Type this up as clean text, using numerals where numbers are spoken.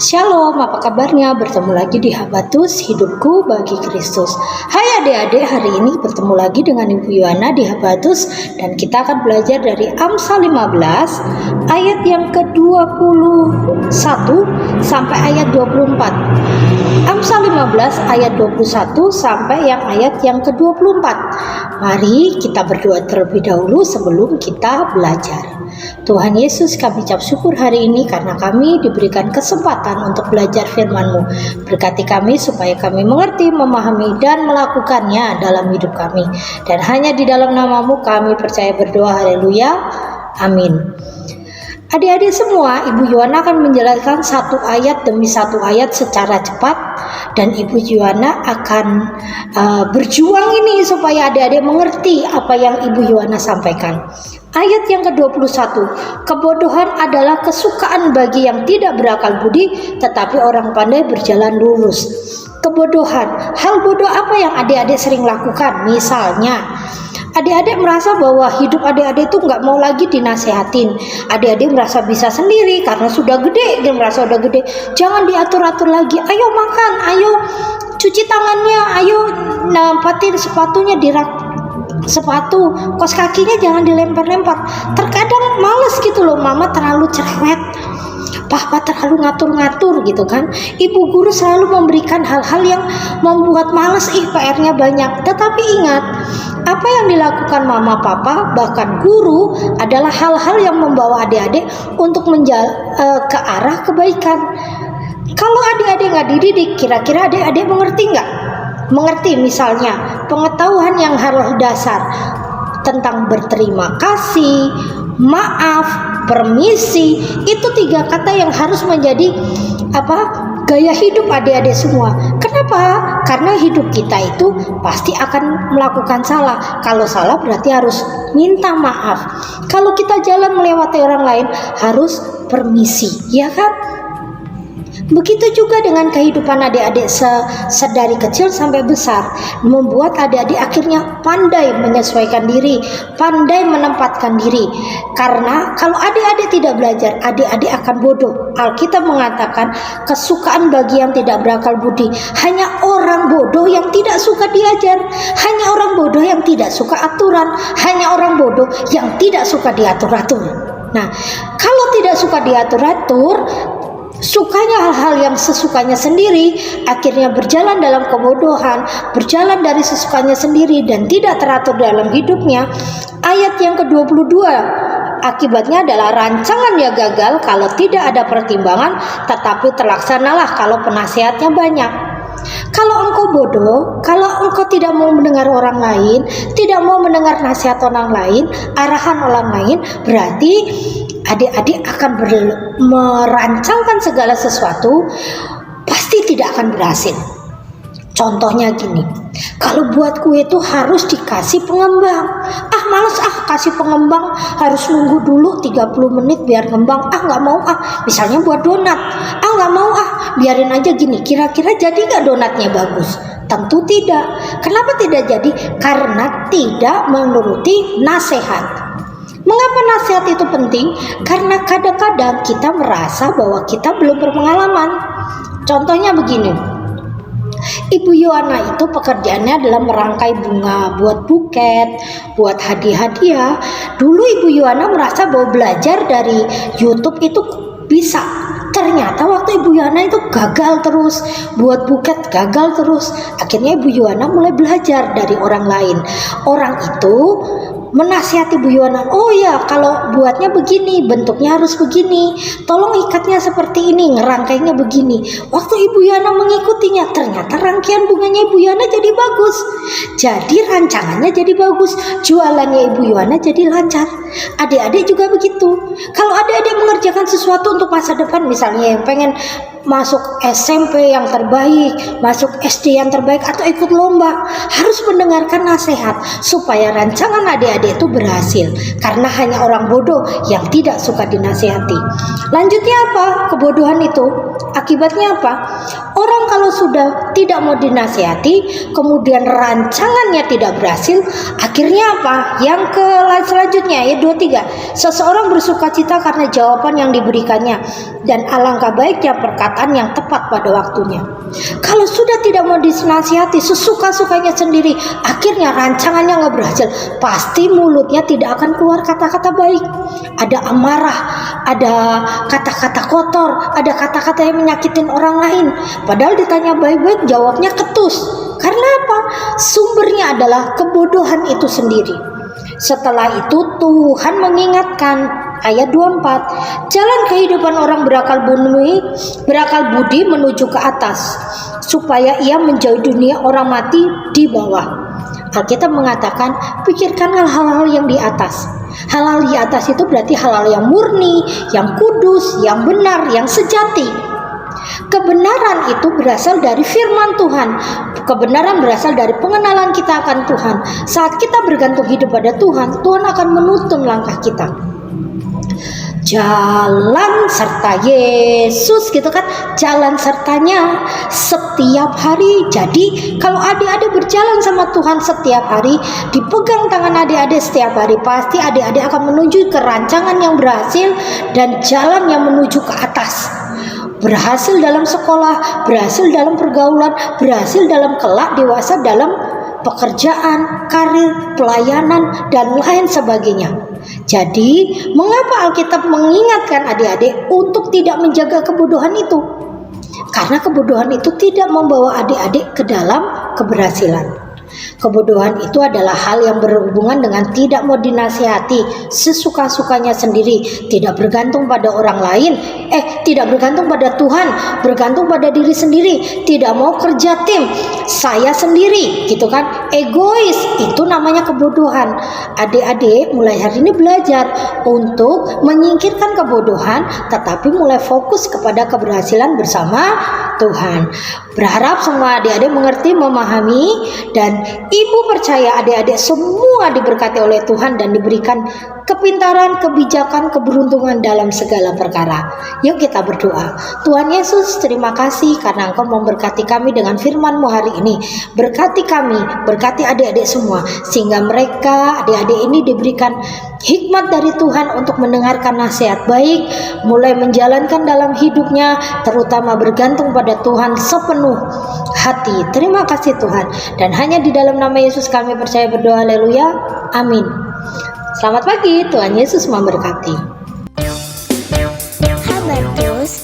Shalom, apa kabarnya? Bertemu lagi di Habatus Hidupku Bagi Kristus. Hai adik-adik, hari ini bertemu lagi dengan Ibu Yuana di Habatus. Dan kita akan belajar dari Amsal 15 ayat yang ke-21 sampai ayat 24. Amsal 15 ayat 21 sampai ayat yang ke-24. Mari kita berdoa terlebih dahulu sebelum kita belajar. Tuhan Yesus, kami ucap syukur hari ini karena kami diberikan kesempatan untuk belajar firman-Mu. Berkati kami supaya kami mengerti, memahami, dan melakukannya dalam hidup kami. Dan hanya di dalam nama-Mu kami percaya berdoa, haleluya, amin. Adik-adik semua, Ibu Yuana akan menjelaskan satu ayat demi satu ayat secara cepat. Dan Ibu Yuana akan berjuang ini supaya adik-adik mengerti apa yang Ibu Yuana sampaikan. Ayat yang ke-21, kebodohan adalah kesukaan bagi yang tidak berakal budi, tetapi orang pandai berjalan lurus. Kebodohan, hal bodoh apa yang adik-adik sering lakukan? Misalnya, adik-adik merasa bahwa hidup adik-adik itu nggak mau lagi dinasehatin. Adik-adik merasa bisa sendiri karena sudah gede, dia merasa udah gede. Jangan diatur-atur lagi. Ayo makan, ayo cuci tangannya, ayo nempatin sepatunya di rak sepatu, kos kakinya jangan dilempar-lempar. Terkadang males gitu loh, mama terlalu cerewet, papa terlalu ngatur-ngatur gitu kan. Ibu guru selalu memberikan hal-hal yang membuat males, PR-nya banyak. Tetapi ingat, apa yang dilakukan mama, papa, bahkan guru adalah hal-hal yang membawa adik-adik untuk ke arah kebaikan. Kalau adik-adik nggak dididik, kira-kira adik-adik mengerti nggak? Mengerti misalnya pengetahuan yang harus dasar tentang berterima kasih, maaf, permisi, itu 3 kata yang harus menjadi gaya hidup adik-adik semua. Kenapa? Karena hidup kita itu pasti akan melakukan salah. Kalau salah berarti harus minta maaf. Kalau kita jalan melewati orang lain harus permisi, ya kan? Begitu juga dengan kehidupan adik-adik sedari kecil sampai besar, membuat adik-adik akhirnya pandai menyesuaikan diri, pandai menempatkan diri. Karena kalau adik-adik tidak belajar, adik-adik akan bodoh. Alkitab mengatakan kesukaan bagi yang tidak berakal budi. Hanya orang bodoh yang tidak suka diajar, hanya orang bodoh yang tidak suka aturan, hanya orang bodoh yang tidak suka diatur-atur. Nah, kalau tidak suka diatur-atur, sukanya hal-hal yang sesukanya sendiri, akhirnya berjalan dalam kebodohan, berjalan dari sesukanya sendiri dan tidak teratur dalam hidupnya. Ayat yang ke-22, akibatnya adalah rancangannya gagal kalau tidak ada pertimbangan, tetapi terlaksanalah kalau penasihatnya banyak. Kalau engkau bodoh, kalau engkau tidak mau mendengar orang lain, tidak mau mendengar nasihat orang lain, arahan orang lain, berarti adik-adik akan merancangkan segala sesuatu, pasti tidak akan berhasil. Contohnya gini, kalau buat kue itu harus dikasih pengembang. Males kasih pengembang, harus nunggu dulu 30 menit biar ngembang. Nggak mau misalnya buat donat. Nggak mau biarin aja gini. Kira-kira jadi nggak donatnya bagus? Tentu tidak. Kenapa tidak jadi? Karena tidak menuruti nasihat. Mengapa nasihat itu penting? Karena kadang-kadang kita merasa bahwa kita belum berpengalaman. Contohnya begini, Ibu Yuana itu pekerjaannya adalah merangkai bunga, buat buket, buat hadiah-hadiah. Dulu Ibu Yuana merasa bahwa belajar dari YouTube itu bisa. Ternyata waktu Ibu Yuana itu gagal terus, buat buket gagal terus. Akhirnya Ibu Yuana mulai belajar dari orang lain. Orang itu menasihati Bu Yuana, oh ya kalau buatnya begini, bentuknya harus begini, tolong ikatnya seperti ini, ngerangkainya begini. Waktu Ibu Yuana mengikutinya, ternyata rangkaian bunganya Ibu Yuana jadi bagus, jadi rancangannya jadi bagus, jualannya Ibu Yuana jadi lancar. Adik-adik juga begitu. Kalau adik-adik mengerjakan sesuatu untuk masa depan, misalnya yang pengen masuk SMP yang terbaik, masuk SD yang terbaik, atau ikut lomba, harus mendengarkan nasihat supaya rancangan adik-adik itu berhasil. Karena hanya orang bodoh yang tidak suka dinasihati. Lanjutnya apa? Kebodohan itu Akibatnya apa? Orang kalau sudah tidak mau dinasihati, kemudian rancangannya tidak berhasil, akhirnya apa? Yang ke selanjutnya ayat 23. Seseorang bersukacita karena jawaban yang diberikannya, dan alangkah baiknya perkataan yang tepat pada waktunya. Kalau sudah tidak mau dinasihati, sesuka-sukanya sendiri, akhirnya rancangannya nggak berhasil, pasti mulutnya tidak akan keluar kata-kata baik. Ada amarah, ada kata-kata kotor, ada kata-kata yang menyakitin orang lain. Padahal ditanya baik-baik, jawabnya ketus. Karena apa? Sumbernya adalah kebodohan itu sendiri. Setelah itu Tuhan mengingatkan, ayat 24, jalan kehidupan orang berakal budi menuju ke atas, supaya ia menjauhi dunia orang mati di bawah. Alkitab mengatakan, pikirkan hal-hal yang di atas. Hal-hal di atas itu berarti hal-hal yang murni, yang kudus, yang benar, yang sejati. Kebenaran itu berasal dari firman Tuhan. Kebenaran berasal dari pengenalan kita akan Tuhan. Saat kita bergantung hidup pada Tuhan, Tuhan akan menuntun langkah kita. Jalan serta Yesus, gitu kan, jalan sertanya setiap hari. Jadi kalau adik-adik berjalan sama Tuhan setiap hari, dipegang tangan adik-adik setiap hari, pasti adik-adik akan menuju ke rancangan yang berhasil dan jalan yang menuju ke atas. Berhasil dalam sekolah, berhasil dalam pergaulan, berhasil dalam kelak dewasa dalam pekerjaan, karir, pelayanan, dan lain sebagainya. Jadi, mengapa Alkitab mengingatkan adik-adik untuk tidak menjaga kebodohan itu? Karena kebodohan itu tidak membawa adik-adik ke dalam keberhasilan. Kebodohan itu adalah hal yang berhubungan dengan tidak mau dinasihati, sesuka-sukanya sendiri, tidak bergantung pada orang lain, tidak bergantung pada Tuhan, bergantung pada diri sendiri, tidak mau kerja tim, saya sendiri, gitu kan, egois. Itu namanya kebodohan. Adik-adik mulai hari ini belajar untuk menyingkirkan kebodohan, tetapi mulai fokus kepada keberhasilan bersama Tuhan. Berharap semua adik-adik mengerti, memahami, dan ibu percaya adik-adik semua diberkati oleh Tuhan dan diberikan kepintaran, kebijakan, keberuntungan dalam segala perkara. Yuk kita berdoa. Tuhan Yesus, terima kasih karena Engkau memberkati kami dengan firman-Mu hari ini. Berkati kami, berkati adik-adik semua, sehingga mereka, adik-adik ini diberikan hikmat dari Tuhan untuk mendengarkan nasihat baik, mulai menjalankan dalam hidupnya, terutama bergantung pada Tuhan sepenuh hati. Terima kasih Tuhan, dan hanya di dalam nama Yesus kami percaya berdoa, haleluya, amin. Selamat pagi, Tuhan Yesus memberkati. Habatus